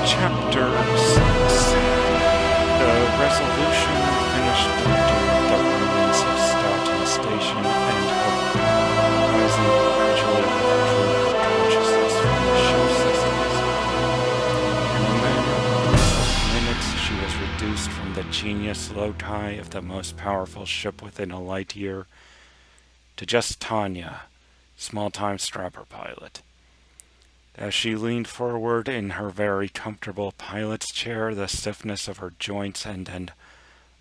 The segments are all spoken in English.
Chapter 6. The Resolution finished docking with the ruins of Stoughton Station and Horizon gradually withdrew her consciousness from the ship's systems. In a matter of minutes, she was reduced from the genius Lotai of the most powerful ship within a light year to just Tanya, small-time strapper pilot. As she leaned forward in her very comfortable pilot's chair, the stiffness of her joints and an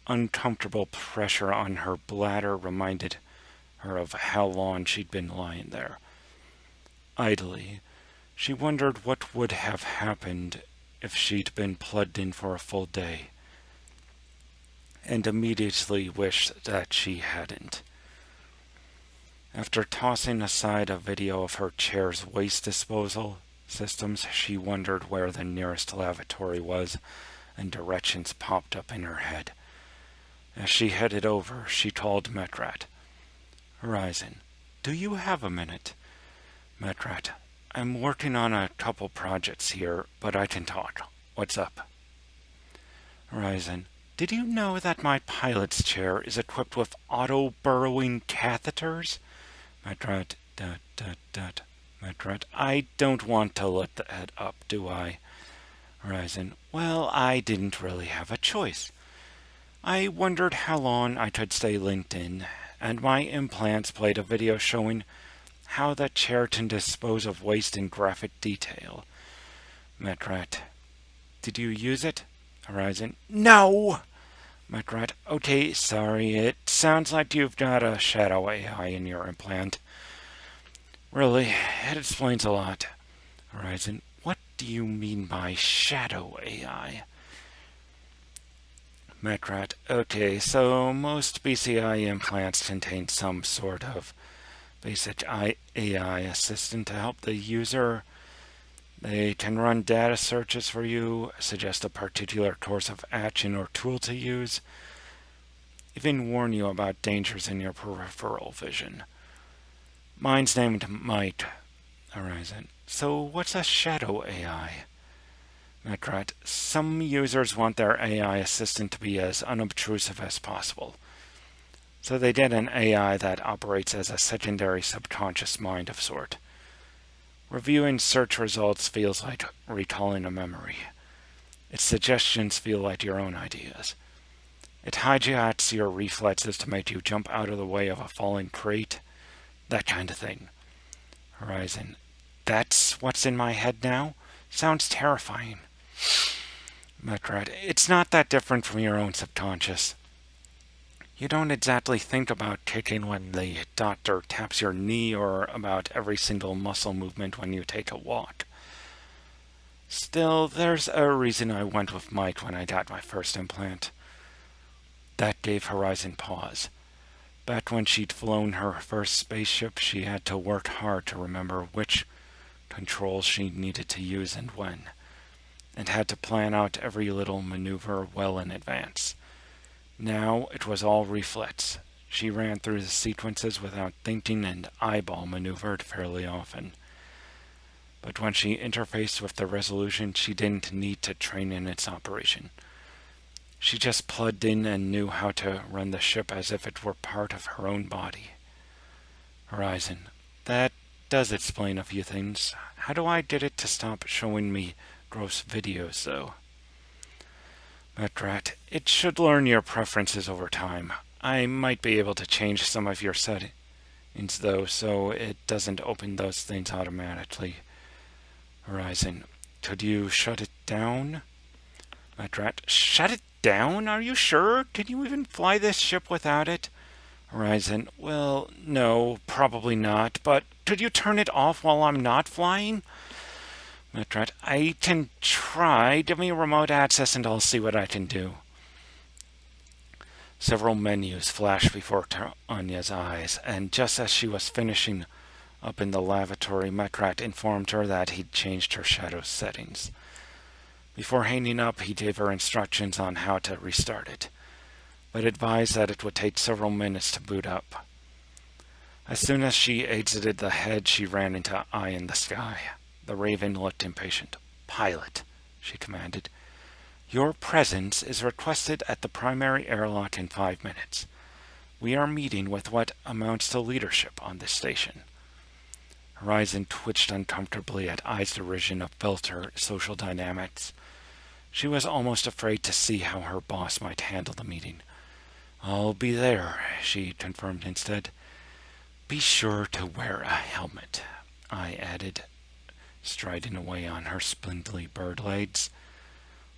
uncomfortable pressure on her bladder reminded her of how long she'd been lying there. Idly, she wondered what would have happened if she'd been plugged in for a full day, and immediately wished that she hadn't. After tossing aside a video of her chair's waste disposal systems, she wondered where the nearest lavatory was, and directions popped up in her head. As she headed over, she told Metrat, "Horizon, do you have a minute?" Metrat, "I'm working on a couple projects here, but I can talk. What's up?" Horizon, "Did you know that my pilot's chair is equipped with auto-burrowing catheters?" Metrat, Metrat, "I don't want to let that up, do I?" Horizon, "Well, I didn't really have a choice. I wondered how long I could stay linked in, and my implants played a video showing how the chair can dispose of waste in graphic detail." Metrat, "Did you use it?" Horizon, "No!" Metrat, "Okay, sorry, it sounds like you've got a shadow AI in your implant." "Really, it explains a lot." Horizon, "What do you mean by shadow AI?" Metrat, "Okay, so most BCI implants contain some sort of basic AI assistant to help the user. They can run data searches for you, suggest a particular course of action or tool to use, even warn you about dangers in your peripheral vision. Mine's named Mike." Horizon, "So what's a shadow AI?" Metrat, "Some users want their AI assistant to be as unobtrusive as possible, so they get an AI that operates as a secondary subconscious mind of sort. Reviewing search results feels like recalling a memory. Its suggestions feel like your own ideas. It hijacks your reflexes to make you jump out of the way of a falling crate, that kind of thing." Horizon, "That's what's in my head now? Sounds terrifying." Metrat, "It's not that different from your own subconscious. You don't exactly think about kicking when the doctor taps your knee or about every single muscle movement when you take a walk. Still, there's a reason I went with Mike when I got my first implant." That gave Horizon pause. Back when she'd flown her first spaceship, she had to work hard to remember which controls she needed to use and when, and had to plan out every little maneuver well in advance. Now it was all reflex. She ran through the sequences without thinking and eyeball maneuvered fairly often. But when she interfaced with the Resolution, she didn't need to train in its operation. She just plugged in and knew how to run the ship as if it were part of her own body. Horizon, "That does explain a few things. How do I get it to stop showing me gross videos, though?" Metrat, "It should learn your preferences over time. I might be able to change some of your settings, though, so it doesn't open those things automatically." Horizon, "Could you shut it down?" Metrat, "Shut it down? Are you sure? Can you even fly this ship without it?" Horizon, "Well, no, probably not, but could you turn it off while I'm not flying?" Metrat, "I can try. Give me remote access and I'll see what I can do." Several menus flashed before Anya's eyes, and just as she was finishing up in the lavatory, Metrat informed her that he'd changed her shadow settings. Before hanging up, he gave her instructions on how to restart it, but advised that it would take several minutes to boot up. As soon as she exited the head, she ran into Eye in the Sky. The Raven looked impatient. "Pilot, she commanded. Your presence is requested at the primary airlock in 5 minutes. We are meeting with what amounts to leadership on this station. Horizon twitched uncomfortably at Ai's derision of filter social dynamics. She was almost afraid to see how her boss might handle the meeting. I'll be there, she confirmed instead. Be sure to wear a helmet, Ai added, striding away on her spindly bird legs.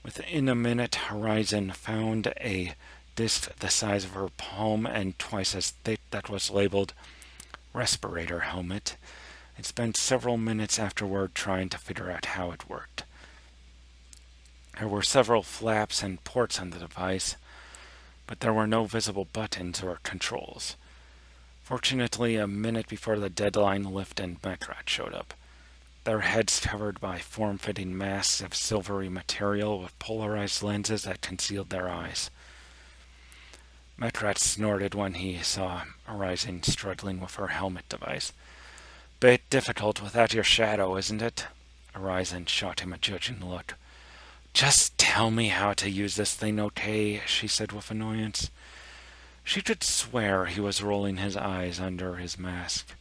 Within a minute, Horizon found a disc the size of her palm and twice as thick that was labeled respirator helmet, and spent several minutes afterward trying to figure out how it worked. There were several flaps and ports on the device, but there were no visible buttons or controls. Fortunately, a minute before the deadline, Lift and Mekrat showed up, their heads covered by form-fitting masks of silvery material with polarized lenses that concealed their eyes. Mekrat snorted when he saw Horizon struggling with her helmet device. Bit difficult without your shadow, isn't it? Horizon shot him a judging look. Just tell me how to use this thing, okay? She said with annoyance. She could swear he was rolling his eyes under his mask.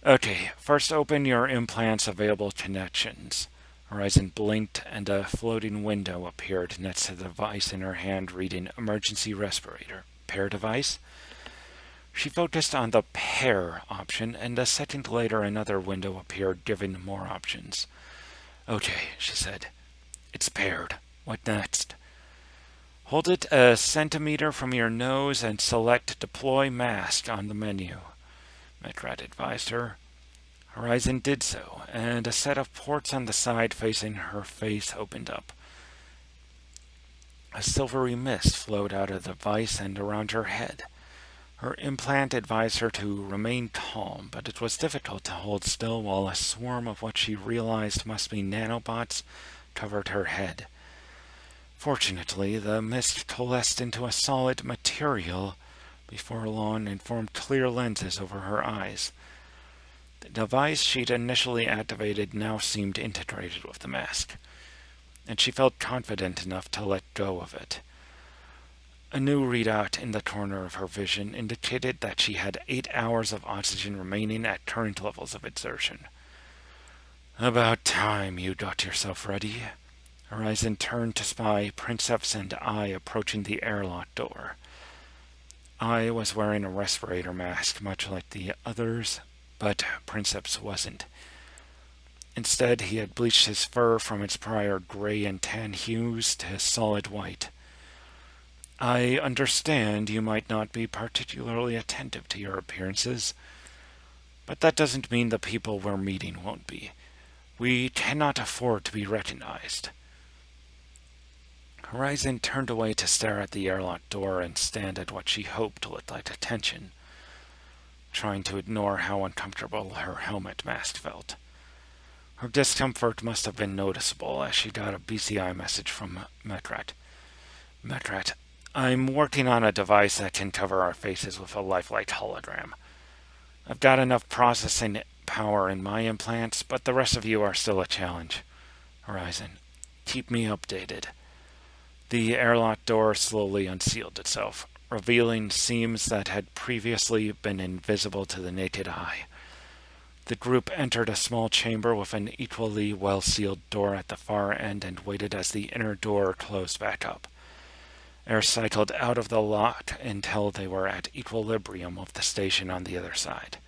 Okay, first open your implant's available connections. Horizon blinked and a floating window appeared next to the device in her hand reading emergency respirator. Pair device? She focused on the pair option and a second later another window appeared giving more options. Okay, she said. It's paired. What next? Hold it a centimeter from your nose and select Deploy Mask on the menu, Mekrat advised her. Horizon did so, and a set of ports on the side facing her face opened up. A silvery mist flowed out of the device and around her head. Her implant advised her to remain calm, but it was difficult to hold still while a swarm of what she realized must be nanobots covered her head. Fortunately, the mist coalesced into a solid material before long and formed clear lenses over her eyes. The device she'd initially activated now seemed integrated with the mask, and she felt confident enough to let go of it. A new readout in the corner of her vision indicated that she had 8 hours of oxygen remaining at current levels of exertion. About time you got yourself ready. Horizon turned to spy Princeps and Ai approaching the airlock door. Ai was wearing a respirator mask, much like the others, but Princeps wasn't. Instead, he had bleached his fur from its prior gray and tan hues to solid white. I understand you might not be particularly attentive to your appearances, but that doesn't mean the people we're meeting won't be. We cannot afford to be recognized. Horizon turned away to stare at the airlock door and stand at what she hoped looked like attention, trying to ignore how uncomfortable her helmet mask felt. Her discomfort must have been noticeable as she got a BCI message from Mekrat. Mekrat, I'm working on a device that can cover our faces with a lifelike hologram. I've got enough processing power in my implants, but the rest of you are still a challenge. Horizon, keep me updated. The airlock door slowly unsealed itself, revealing seams that had previously been invisible to the naked eye. The group entered a small chamber with an equally well-sealed door at the far end and waited as the inner door closed back up. Air cycled out of the lock until they were at equilibrium with the station on the other side.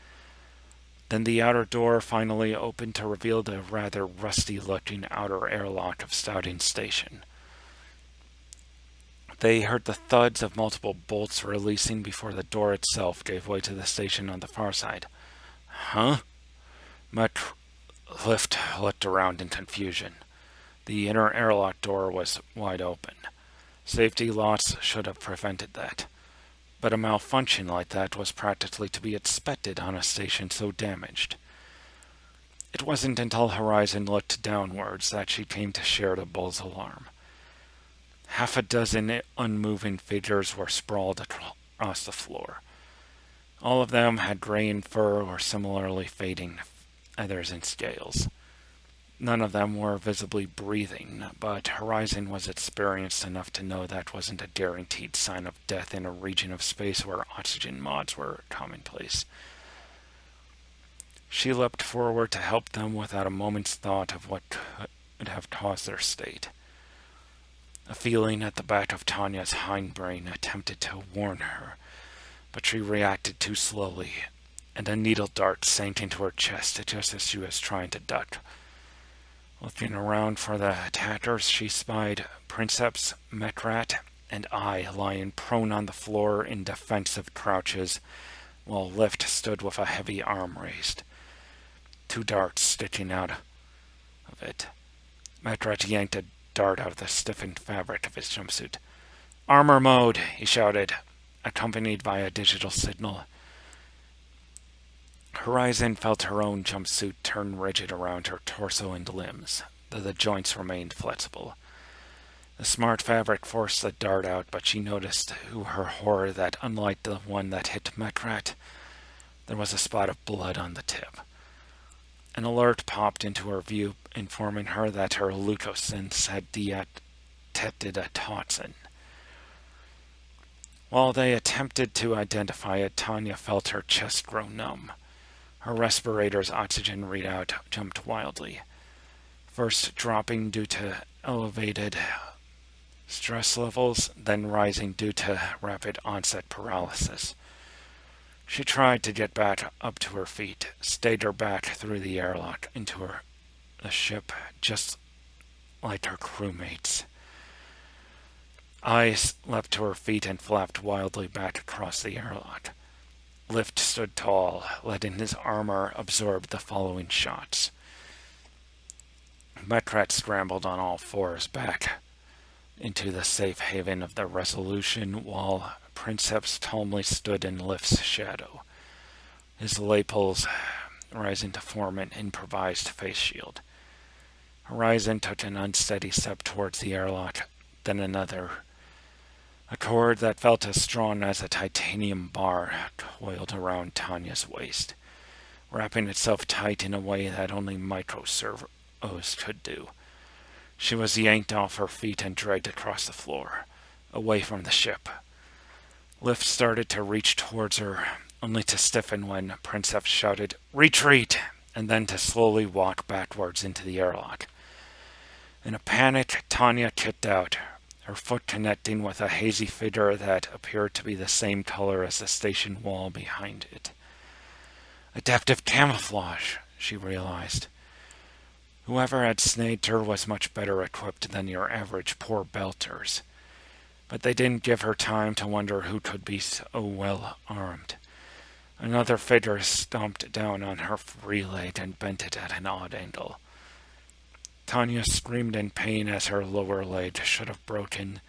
Then the outer door finally opened to reveal the rather rusty-looking outer airlock of Stouting Station. They heard the thuds of multiple bolts releasing before the door itself gave way to the station on the far side. Huh? Lift looked around in confusion. The inner airlock door was wide open. Safety locks should have prevented that. But a malfunction like that was practically to be expected on a station so damaged. It wasn't until Horizon looked downwards that she came to share the bull's alarm. Half a dozen unmoving figures were sprawled across the floor. All of them had graying fur or similarly fading feathers and scales. None of them were visibly breathing, but Horizon was experienced enough to know that wasn't a guaranteed sign of death in a region of space where oxygen mods were commonplace. She leapt forward to help them without a moment's thought of what could have caused their state. A feeling at the back of Tanya's hindbrain attempted to warn her, but she reacted too slowly, and a needle dart sank into her chest just as she was trying to duck. Looking around for the attackers, she spied Princeps, Metrat, and I lying prone on the floor in defensive crouches, while Lift stood with a heavy arm raised, 2 darts sticking out of it. Metrat yanked a dart out of the stiffened fabric of his jumpsuit. "Armor mode," he shouted, accompanied by a digital signal. Horizon felt her own jumpsuit turn rigid around her torso and limbs, though the joints remained flexible. The smart fabric forced the dart out, but she noticed to her horror that, unlike the one that hit Metrat, there was a spot of blood on the tip. An alert popped into her view, informing her that her leukosense had detected a toxin. While they attempted to identify it, Tanya felt her chest grow numb. Her respirator's oxygen readout jumped wildly, first dropping due to elevated stress levels, then rising due to rapid onset paralysis. She tried to get back up to her feet, stayed her back through the airlock into the ship, just like her crewmates. Ice leapt to her feet and flapped wildly back across the airlock. Lift stood tall, letting his armor absorb the following shots. Metrat scrambled on all fours back into the safe haven of the Resolution, while Princeps calmly stood in Lift's shadow, his lapels rising to form an improvised face shield. Horizon took an unsteady step towards the airlock, then another. A cord that felt as strong as a titanium bar coiled around Tanya's waist, wrapping itself tight in a way that only micro-servos could do. She was yanked off her feet and dragged across the floor, away from the ship. Lift started to reach towards her, only to stiffen when Princeps shouted, "Retreat!" and then to slowly walk backwards into the airlock. In a panic, Tanya kicked out, her foot connecting with a hazy figure that appeared to be the same color as the station wall behind it. Adaptive camouflage, she realized. Whoever had snaked her was much better equipped than your average poor belters. But they didn't give her time to wonder who could be so well armed. Another figure stomped down on her free leg and bent it at an odd angle. Tanya screamed in pain as her lower leg should have broken,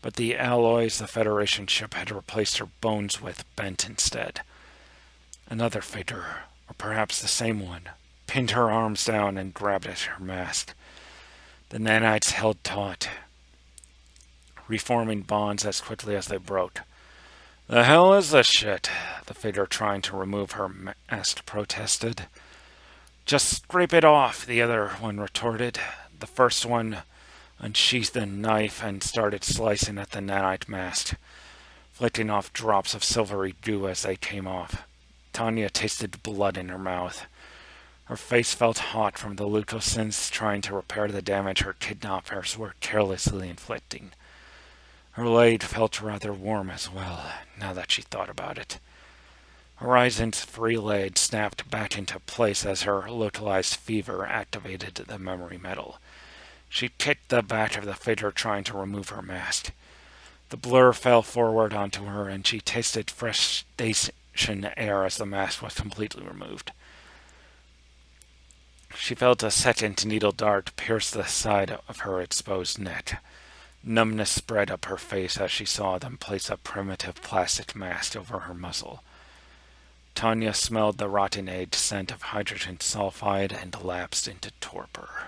but the alloys the Federation ship had replaced her bones with bent instead. Another figure, or perhaps the same one, pinned her arms down and grabbed at her mask. The nanites held taut, reforming bonds as quickly as they broke. "The hell is this shit?" the figure trying to remove her mask protested. "Just scrape it off," the other one retorted. The first one unsheathed a knife and started slicing at the nanite mask, flicking off drops of silvery goo as they came off. Tanya tasted blood in her mouth. Her face felt hot from the leukosense trying to repair the damage her kidnappers were carelessly inflicting. Her leg felt rather warm as well, now that she thought about it. Horizon's free leg snapped back into place as her localized fever activated the memory metal. She kicked the back of the figure trying to remove her mask. The blur fell forward onto her, and she tasted fresh station air as the mask was completely removed. She felt a second needle dart pierce the side of her exposed neck. Numbness spread up her face as she saw them place a primitive plastic mask over her muzzle. Tanya smelled the rotten egg scent of hydrogen sulfide and lapsed into torpor.